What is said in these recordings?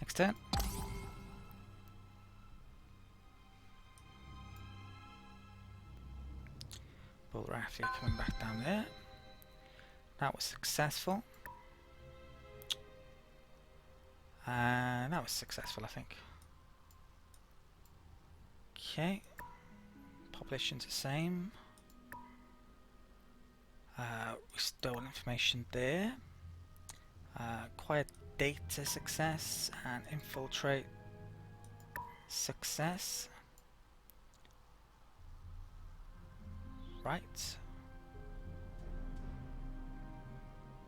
Next turn. Bull Raffier coming back down there. That was successful. That was successful, I think. Okay. Population's the same. We stole information there. Acquired data success and infiltrate success. Right.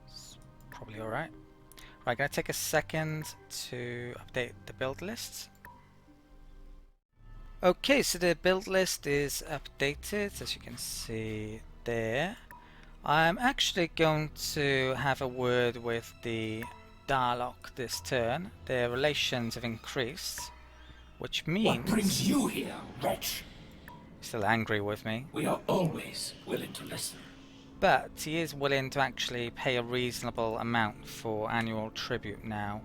It's probably alright. Right, gonna take a second to update the build list. Okay, so the build list is updated, as you can see there. I'm actually going to have a word with the Dalek this turn. Their relations have increased, which means... What brings you here, wretch? Still angry with me. We are always willing to listen. But he is willing to actually pay a reasonable amount for annual tribute now.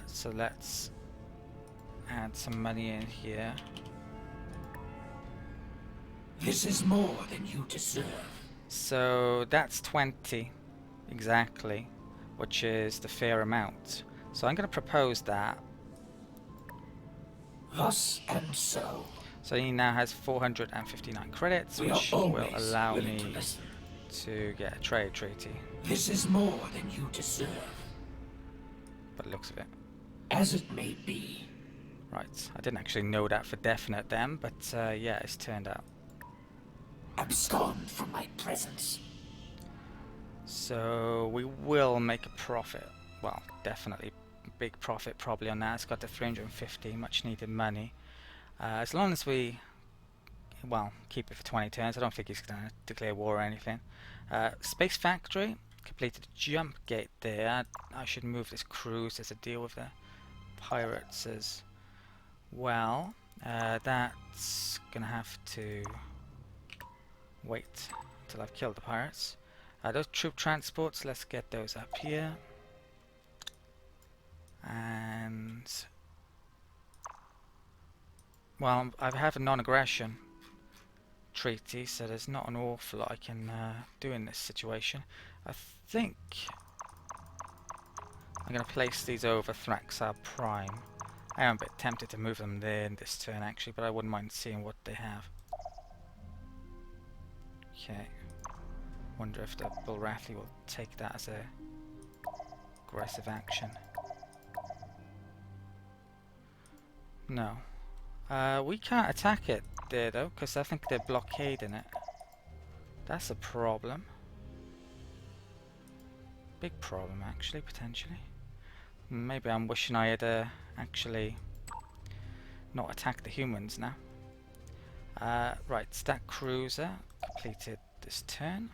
So let's add some money in here. This is more than you deserve. So that's 20 exactly, which is the fair amount. So I'm going to propose that. Thus and so. So he now has 459 credits, which will allow me to get a trade treaty. This is more than you deserve. By the looks of it. As it may be. Right, I didn't actually know that for definite then, but yeah, it's turned out. Abscond from my presence. So we will make a profit. Well, definitely big profit probably on that. It's got the 350 much needed money. As long as we, well, keep it for 20 turns. I don't think he's going to declare war or anything. Space Factory, completed a jump gate there. I should move this cruise as a deal with the pirates as well. That's going to have to wait until I've killed the pirates. Those troop transports, let's get those up here. And... well, I have a non-aggression treaty, so there's not an awful lot I can do in this situation. I think I'm going to place these over Thraxar Prime. I am a bit tempted to move them there in this turn actually, but I wouldn't mind seeing what they have. Okay. Wonder if the Bull Raffier will take that as a aggressive action. No. We can't attack it there though, because I think they're blockading it. That's a problem. Big problem actually, potentially. Maybe I'm wishing I had actually not attacked the humans now. Right, that cruiser completed this turn.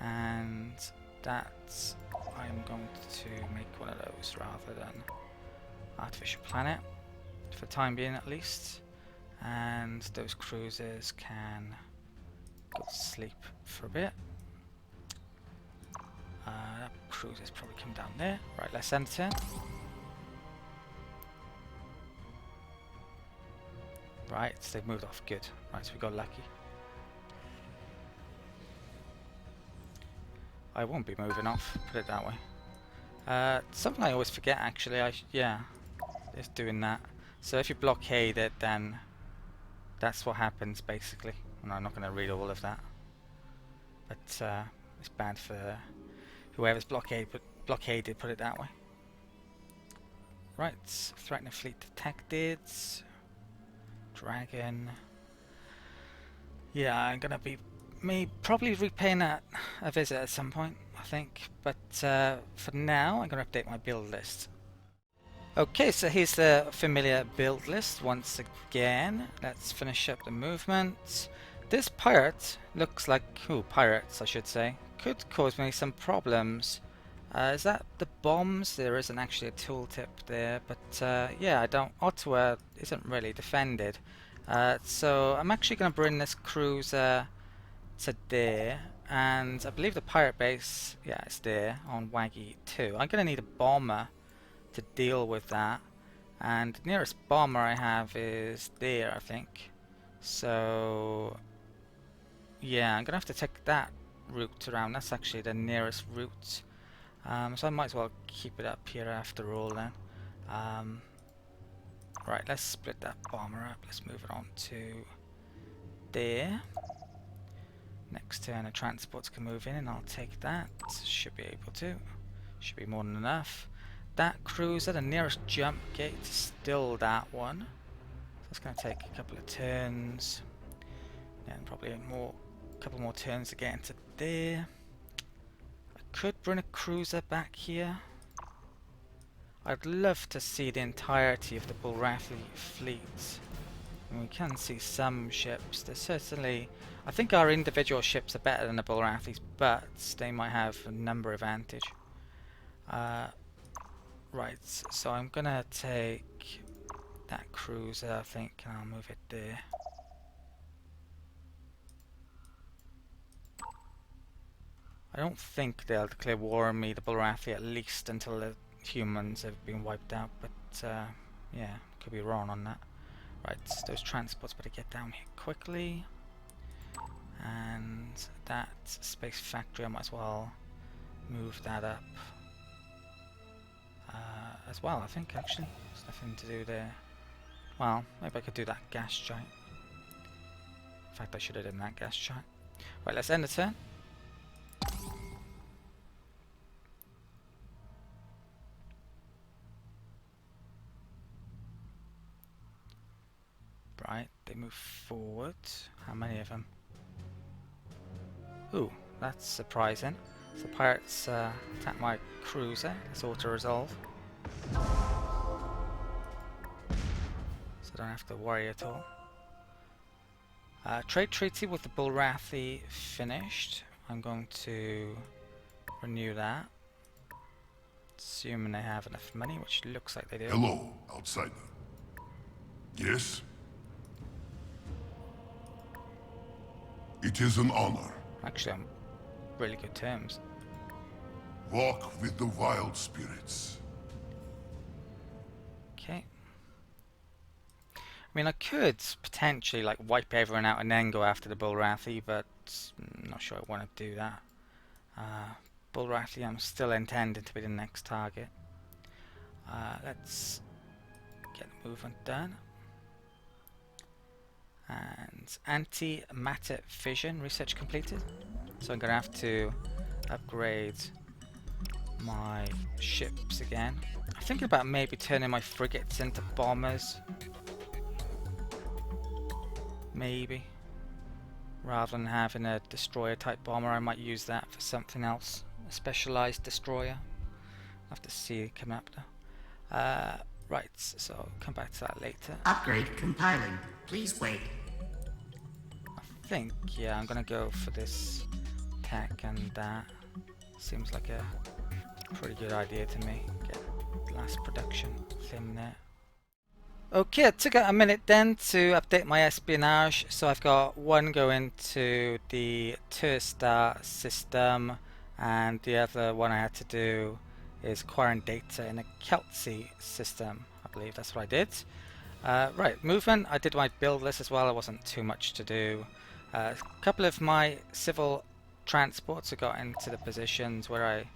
And that I'm going to make one of those rather than artificial planet. For the time being at least, and those cruisers can go to sleep for a bit. That cruiser's probably come down there. Right, let's end turn. Right, so they've moved off, good. Right, so we got lucky. I won't be moving off, put it that way. Something I always forget actually, yeah, it's doing that. So if you blockade it, then that's what happens basically. And I'm not going to read all of that, but it's bad for whoever's blockaded, put it that way. Right, threatening fleet detected. Dragon. Yeah, I'm going to be probably repaying that a visit at some point, I think. But for now, I'm going to update my build list. Okay, so here's the familiar build list once again. Let's finish up the movement. This pirate looks like, pirates I should say, could cause me some problems. Is that the bombs? There isn't actually a tooltip there, but yeah, Ottawa isn't really defended. So I'm actually going to bring this cruiser to there, and I believe the pirate base, yeah, it's there on Waggy 2. I'm going to need a bomber to deal with that. And the nearest bomber I have is there, I think. So yeah, I'm gonna have to take that route around. That's actually the nearest route. So I might as well keep it up here after all then. Right, let's split that bomber up. Let's move it on to there. Next turn, the transports can move in, and I'll take that. Should be able to. Should be more than enough. That cruiser, the nearest jump gate is still that one. So it's going to take a couple of turns. Then probably a couple more turns to get into there. I could bring a cruiser back here. I'd love to see the entirety of the Bulrathi fleet. And we can see some ships. There's certainly... I think our individual ships are better than the Bulrathis, but they might have a number advantage. Right, so I'm gonna take that cruiser, I think, and I'll move it there. I don't think they'll declare war on me, the Bulrathi, at least until the humans have been wiped out, but yeah, could be wrong on that. Right, those transports better get down here quickly. And that space factory, I might as well move that up as well, I think, actually. There's nothing to do there. Well, maybe I could do that gas giant. In fact, I should have done that gas giant. Right, let's end the turn. Right, they move forward. How many of them? Ooh, that's surprising. So pirates attack my cruiser. Let's auto-resolve. So I don't have to worry at all. Trade treaty with the Bulrathi finished. I'm going to renew that. Assuming they have enough money, which looks like they do. Hello, outsider. Yes? It is an honor. Actually, on really good terms. Walk with the wild spirits. Okay. I mean, I could potentially like wipe everyone out and then go after the Bulrathi, but I'm not sure I want to do that. Bulrathi, I'm still intending to be the next target. Let's get the movement done. And anti-matter fission research completed. So I'm going to have to upgrade my ships again. I'm thinking about maybe turning my frigates into bombers. Maybe. Rather than having a destroyer type bomber, I might use that for something else. A specialized destroyer. I'll have to see it come up though. Right, so I'll come back to that later. Upgrade compiling. Please wait. I think, yeah, I'm gonna go for this tech and that. Seems like a pretty good idea to me. Get last production thing there. Okay, it took a minute then to update my espionage. So I've got one going to the Turstar system, and the other one I had to do is acquiring data in a Keltsy system. I believe that's what I did. Right, movement. I did my build list as well. There wasn't too much to do. A couple of my civil transports have got into the positions where I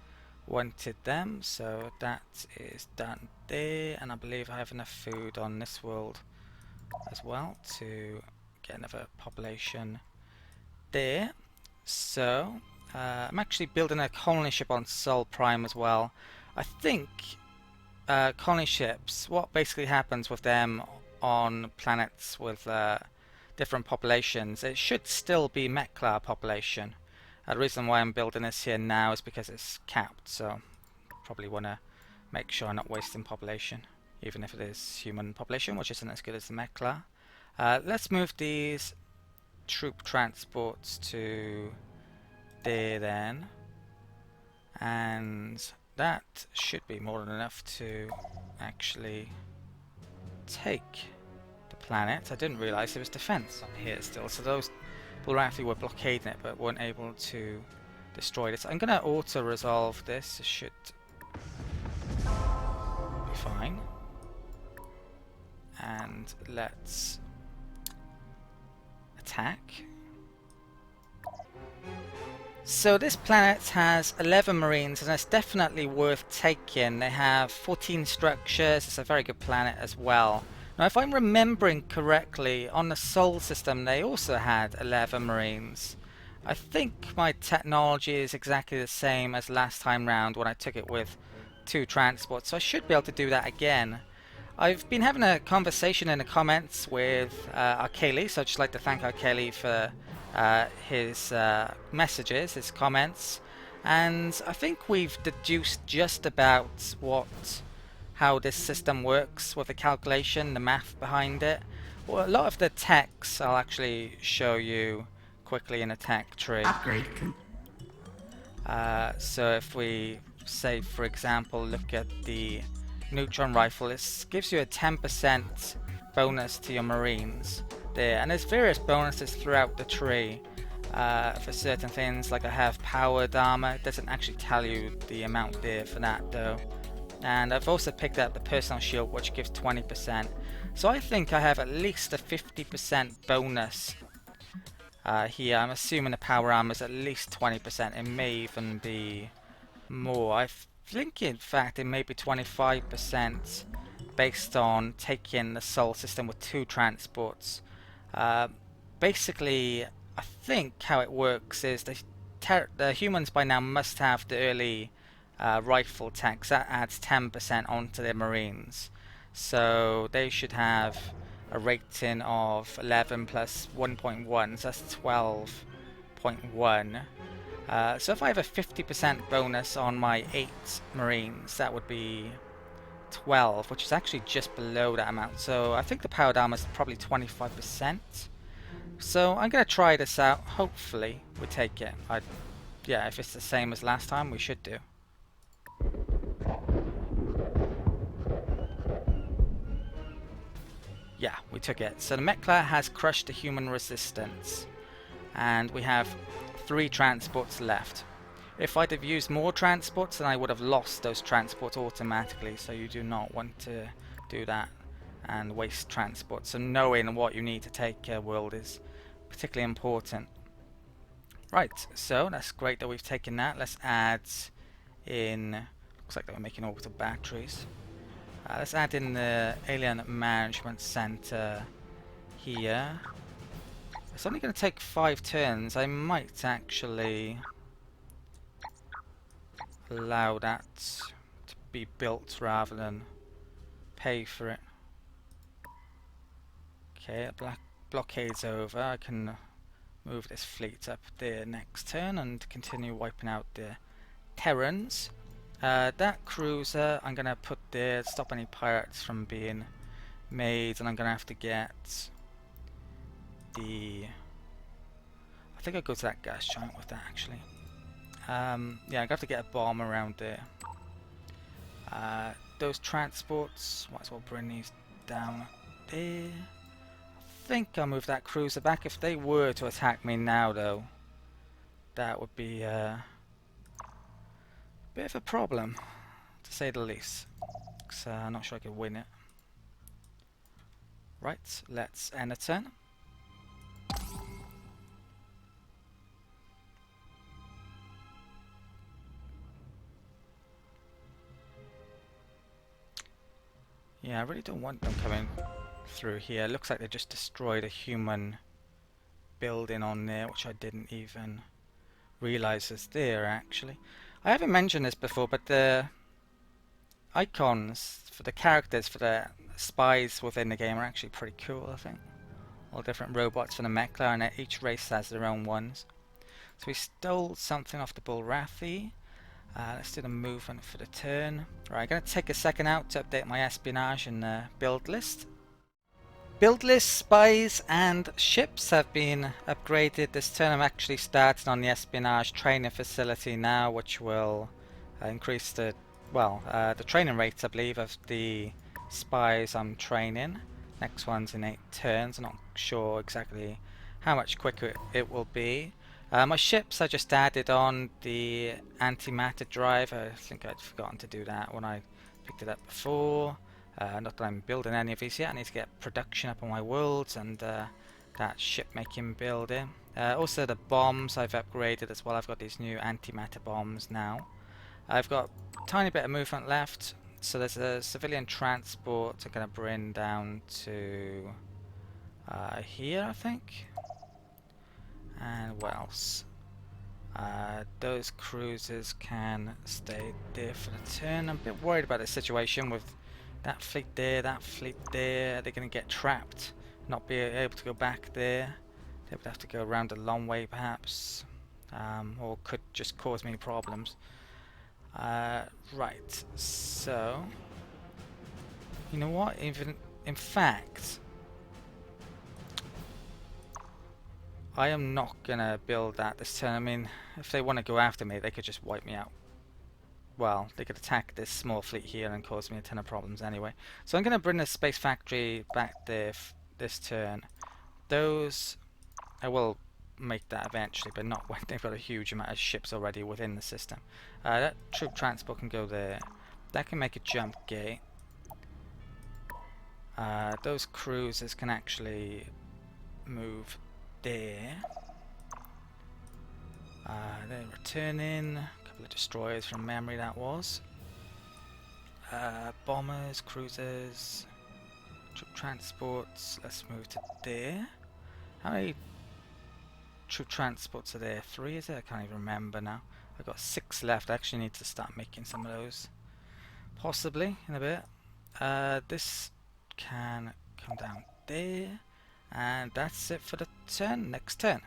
wanted them, so that is done there, and I believe I have enough food on this world as well to get another population there. So I'm actually building a colony ship on Sol Prime as well. I think colony ships, what basically happens with them on planets with different populations, it should still be Meklar population. The reason why I'm building this here now is because it's capped, so probably want to make sure I'm not wasting population, even if it is human population, which isn't as good as the Meklar. Let's move these troop transports to there then, and that should be more than enough to actually take the planet. I didn't realise there was defence on here still, so those Bulrathi were blockading it but weren't able to destroy this. I'm going to auto-resolve this. It should be fine. And let's attack. So this planet has 11 marines, and it's definitely worth taking. They have 14 structures. It's a very good planet as well. Now, if I'm remembering correctly, on the Sol system they also had 11 marines. I think my technology is exactly the same as last time round when I took it with 2 transports, so I should be able to do that again. I've been having a conversation in the comments with Arkeli, so I'd just like to thank Arkeli for his messages, his comments, and I think we've deduced just about how this system works with the calculation, the math behind it. Well, a lot of the techs I'll actually show you quickly in a tech tree. Upgrade So if we say, for example, look at the neutron rifle, this gives you a 10% bonus to your marines there, and there's various bonuses throughout the tree for certain things. Like I have powered armor, it doesn't actually tell you the amount there for that though. And I've also picked up the personal shield, which gives 20%. So I think I have at least a 50% bonus here. I'm assuming the power armor is at least 20%. It may even be more. I think in fact it may be 25% based on taking the Sol system with 2 transports. Basically, I think how it works is the humans by now must have the early rifle tax. That adds 10% onto their marines. So they should have a rating of 11 plus 1.1, so that's 12.1. So if I have a 50% bonus on my 8 marines, that would be 12, which is actually just below that amount. So I think the powered armor is probably 25%. So I'm going to try this out. Hopefully we take it. Yeah, if it's the same as last time, we should do. Yeah, we took it. So the Meklar has crushed the human resistance, and we have 3 transports left. If I'd have used more transports, then I would have lost those transports automatically, so you do not want to do that and waste transport. So knowing what you need to take a world is particularly important. Right, so that's great that we've taken that. Let's add in, looks like they were making orbital batteries. Let's add in the Alien Management Center here. It's only going to take 5 turns. I might actually allow that to be built rather than pay for it. Okay, a blockade's over. I can move this fleet up there next turn and continue wiping out the Terrans. That cruiser I'm going to put there to stop any pirates from being made, and I'm going to have to get the... I think I'll go to that gas giant with that actually. Yeah, I'm going to have to get a bomb around there. Those transports, might as well bring these down there. I think I'll move that cruiser back. If they were to attack me now though, that would be a bit of a problem, to say the least. So I'm not sure I could win it. Right, let's end a turn. Yeah, I really don't want them coming through here. It looks like they just destroyed a human building on there, which I didn't even realize is there actually. I haven't mentioned this before, but the icons for the characters for the spies within the game are actually pretty cool, I think. All different robots from the Meklar, and each race has their own ones. So we stole something off the Bulrathi. Let's do the movement for the turn. Right, I'm going to take a second out to update my espionage and build list. Build list, spies and ships have been upgraded. This turn I'm actually starting on the espionage training facility now, which will increase the training rates, I believe, of the spies I'm training. Next one's in 8 turns. I'm not sure exactly how much quicker it will be. My ships I just added on the antimatter drive. I think I'd forgotten to do that when I picked it up before. Not that I'm building any of these yet. I need to get production up on my worlds and that ship making building. Also the bombs I've upgraded as well. I've got these new antimatter bombs now. I've got a tiny bit of movement left. So there's a civilian transport I'm going to bring down to here, I think. And what else? Those cruisers can stay there for the turn. I'm a bit worried about the situation with that fleet there, that fleet there. They're going to get trapped, not be able to go back there. They would have to go around a long way perhaps, or could just cause me problems. Right, so you know what? Even in fact, I am not gonna build that this turn. I mean, if they want to go after me, they could just wipe me out. Well, they could attack this small fleet here and cause me a ton of problems anyway. So I'm gonna bring the space factory back there this turn. Those, I will make that eventually, but not when they've got a huge amount of ships already within the system. That troop transport can go there. That can make a jump gate. Those cruisers can actually move there. They're returning. A couple of destroyers from memory that was. Bombers, cruisers, troop transports. Let's move to there. How many troop transports are there? 3 is it? I can't even remember now. I've got 6 left. I actually need to start making some of those. Possibly in a bit. This can come down there. And that's it for the turn. Next turn.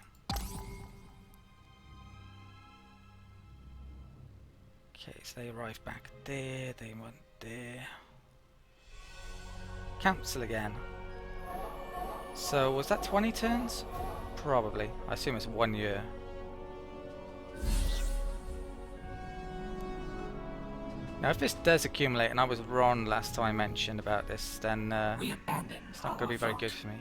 Okay, so they arrive back there. They went there. Council again. So was that 20 turns? Probably. I assume it's 1 year. Now if this does accumulate, and I was wrong last time I mentioned about this, then it's not going to be very good for me.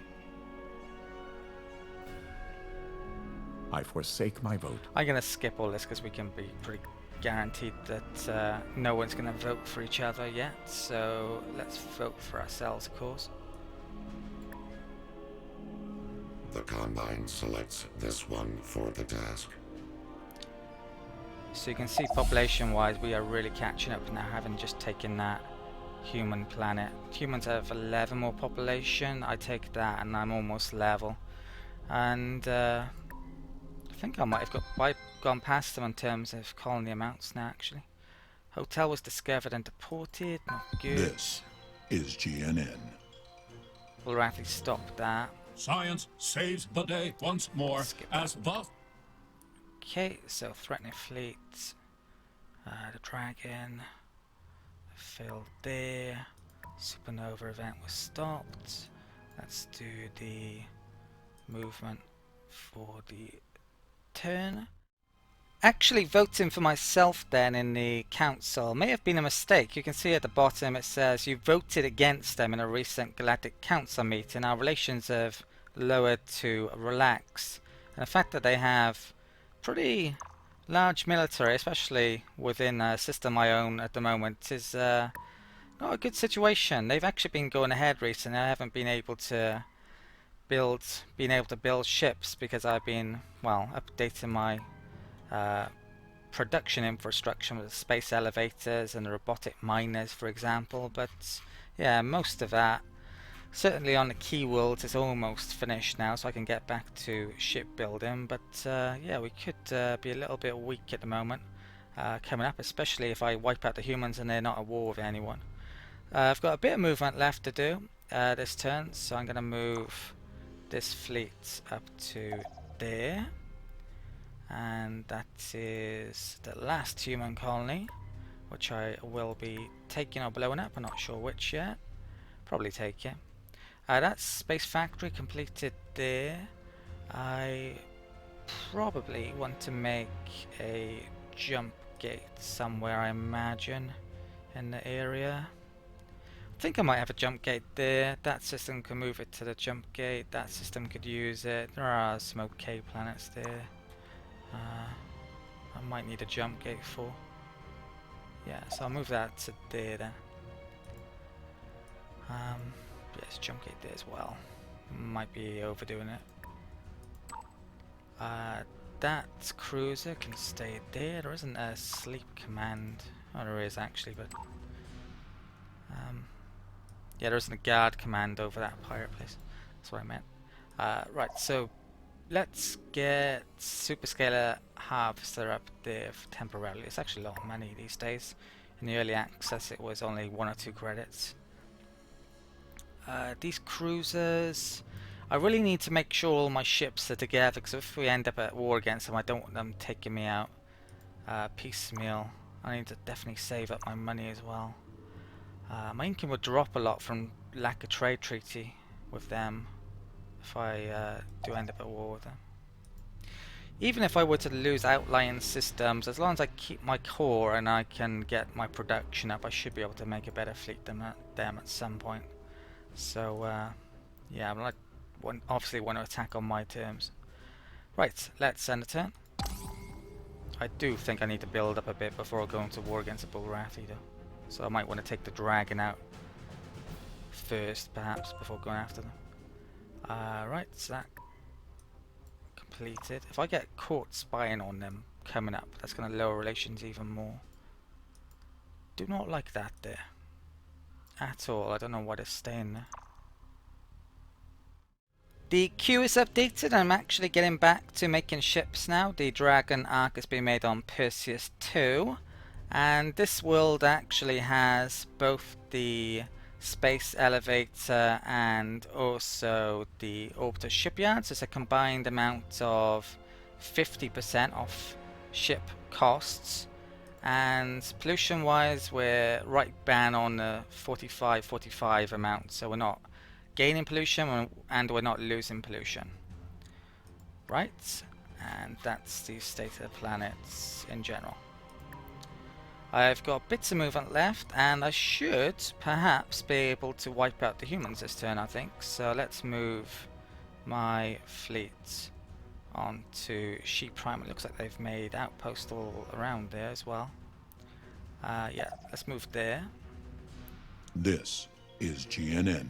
I forsake my vote. I'm going to skip all this because we can be pretty guaranteed that no one's going to vote for each other yet. So let's vote for ourselves, of course. The Combine selects this one for the task. So you can see population-wise we are really catching up now, having just taken that human planet. Humans have 11 more population. I take that and I'm almost level. And I think I might have gone past them in terms of colony amounts now, actually. Hotel was discovered and deported. Not good. This is GNN. We'll rapidly stop that. Science saves the day once more as the... Okay, so threatening fleet. The dragon. Failed there. Supernova event was stopped. Let's do the movement for the turn. Actually voting for myself then in the council may have been a mistake. You can see at the bottom it says you voted against them in a recent Galactic Council meeting. Our relations have lowered to relax. And the fact that they have pretty large military, especially within a system I own at the moment, is not a good situation. They've actually been going ahead recently. I haven't been able to build ships because I've been, well, updating my production infrastructure with the space elevators and the robotic miners, for example. But yeah, most of that, certainly on the key worlds, is almost finished now, so I can get back to shipbuilding. But yeah, we could be a little bit weak at the moment coming up, especially if I wipe out the humans and they're not at war with anyone. I've got a bit of movement left to do this turn, so I'm going to move this fleet up to there. And that is the last human colony, which I will be taking or blowing up. I'm not sure which yet. Probably take it. That's Space Factory completed there. I probably want to make a jump gate somewhere, I imagine, in the area. I think I might have a jump gate there. That system can move it to the jump gate. That system could use it. There are some okay planets there. I might need a jump gate for. Yeah, so I'll move that to there then. Yes, jump gate there as well. Might be overdoing it. That cruiser can stay there. There isn't a sleep command. Oh, there is actually, but yeah, there isn't a guard command over that pirate place. That's what I meant. Right, so let's get Superscalar Harvester up there temporarily. It's actually a lot of money these days. In the early access, it was only 1 or 2 credits. These cruisers, I really need to make sure all my ships are together, because if we end up at war against them, I don't want them taking me out piecemeal. I need to definitely save up my money as well. My income would drop a lot from lack of trade treaty with them if I do end up at war with them. Even if I were to lose outlying systems, as long as I keep my core and I can get my production up, I should be able to make a better fleet than them at some point. So yeah, I obviously want to attack on my terms. Right, let's end a turn. I do think I need to build up a bit before going to war against the Bullrathi though. So I might want to take the dragon out first, perhaps, before going after them. Right, so that completed. If I get caught spying on them coming up, that's going to lower relations even more. Do not like that there. At all. I don't know why they're staying there. The queue is updated. I'm actually getting back to making ships now. The Dragon Arc has been made on Perseus 2. And this world actually has both the space elevator and also the orbiter shipyard. So it's a combined amount of 50% off ship costs. And pollution wise, we're right bang on the 45 amount. So we're not gaining pollution and we're not losing pollution. Right, and that's the state of the planets in general. I've got bits of movement left, and I should perhaps be able to wipe out the humans this turn, I think. So let's move my fleet onto Sheep Prime. It looks like they've made outposts all around there as well. Yeah, let's move there. This is GNN,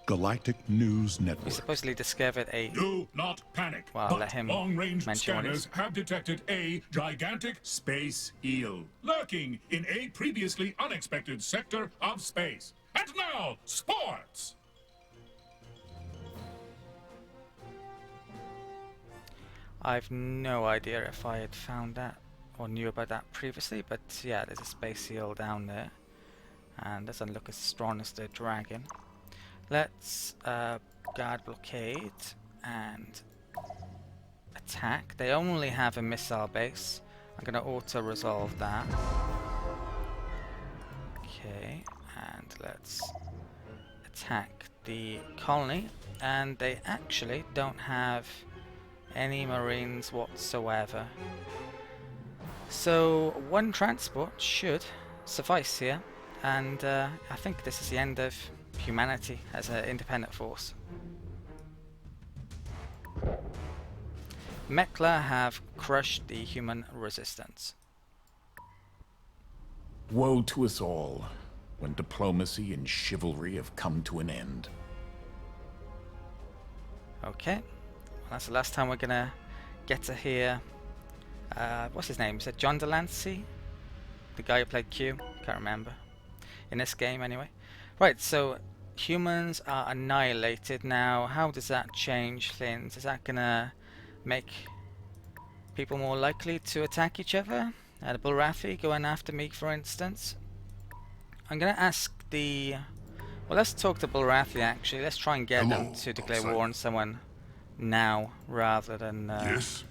Galactic News We Network. supposedly discovered a... Do not panic. Well, but let him long-range mention what it is. scanners have detected a gigantic space eel lurking in a previously unexpected sector of space. And now, sports! I've no idea if I had found that or knew about that previously, but yeah, there's a space eel down there, and doesn't look as strong as the dragon. Let's guard blockade and attack. They only have a missile base. I'm going to auto-resolve that. Okay, and let's attack the colony, and they actually don't have any marines whatsoever. So 1 transport should suffice here, and I think this is the end of humanity as an independent force. Meklar have crushed the human resistance. Woe to us all when diplomacy and chivalry have come to an end. Okay, well, that's the last time we're gonna get to hear what's his name? Is it John Delancey? The guy who played Q? Can't remember. In this game anyway. Right, so humans are annihilated now. How does that change things? Is that gonna make people more likely to attack each other? The Bullrathi going after me, for instance. I'm gonna ask the... Well, let's talk to Bullrathi actually. Let's try and get them to declare war on someone now rather than Yes?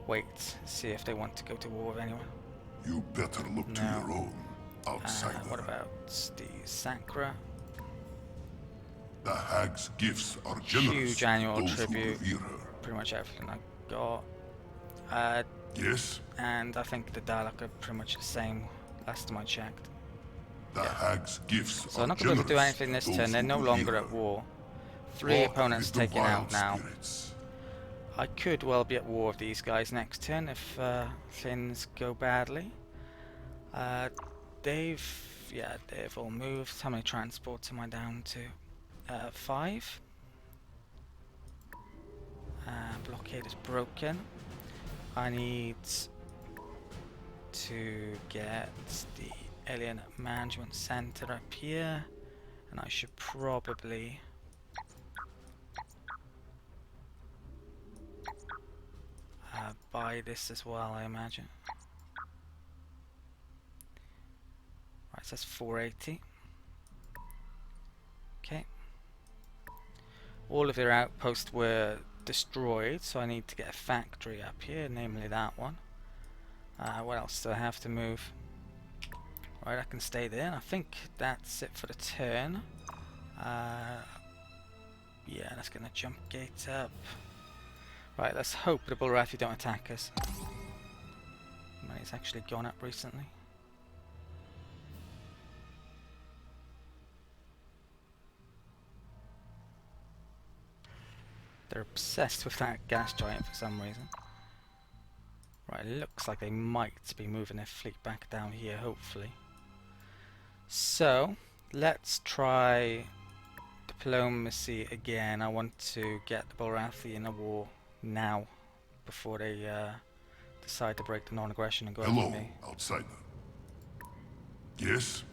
wait, see if they want to go to war with anyone. You better look to No. your own, outsider. What about the Sacra? The hag's gifts are generous Huge to annual those who tribute. revere her. Pretty much everything I got. Yes? And I think the Dalek are pretty much the same last time I checked. The hag's gifts So are I'm not going to be able to do generous anything this to those turn. They're who no revere longer her. at war. 3 Walk opponents with the taken out wild now. spirits. I could well be at war with these guys next turn if things go badly. They've all moved. How many transports am I down to? 5. Blockade is broken. I need to get the Alien Management Center up here, and I should probably buy this as well, I imagine. Right, so that's 480. Okay. All of their outposts were destroyed, so I need to get a factory up here, namely that one. What else do I have to move? Right, I can stay there. I think that's it for the turn. Yeah, let's get a jump gate up. Right, let's hope the Bullrathi don't attack us. Money's actually gone up recently. They're obsessed with that gas giant for some reason. Right, it looks like they might be moving their fleet back down here, hopefully. So, let's try diplomacy again. I want to get the Bullrathi in a war now, before they decide to break the non-aggression and go after Hello, me. outsider. Yes?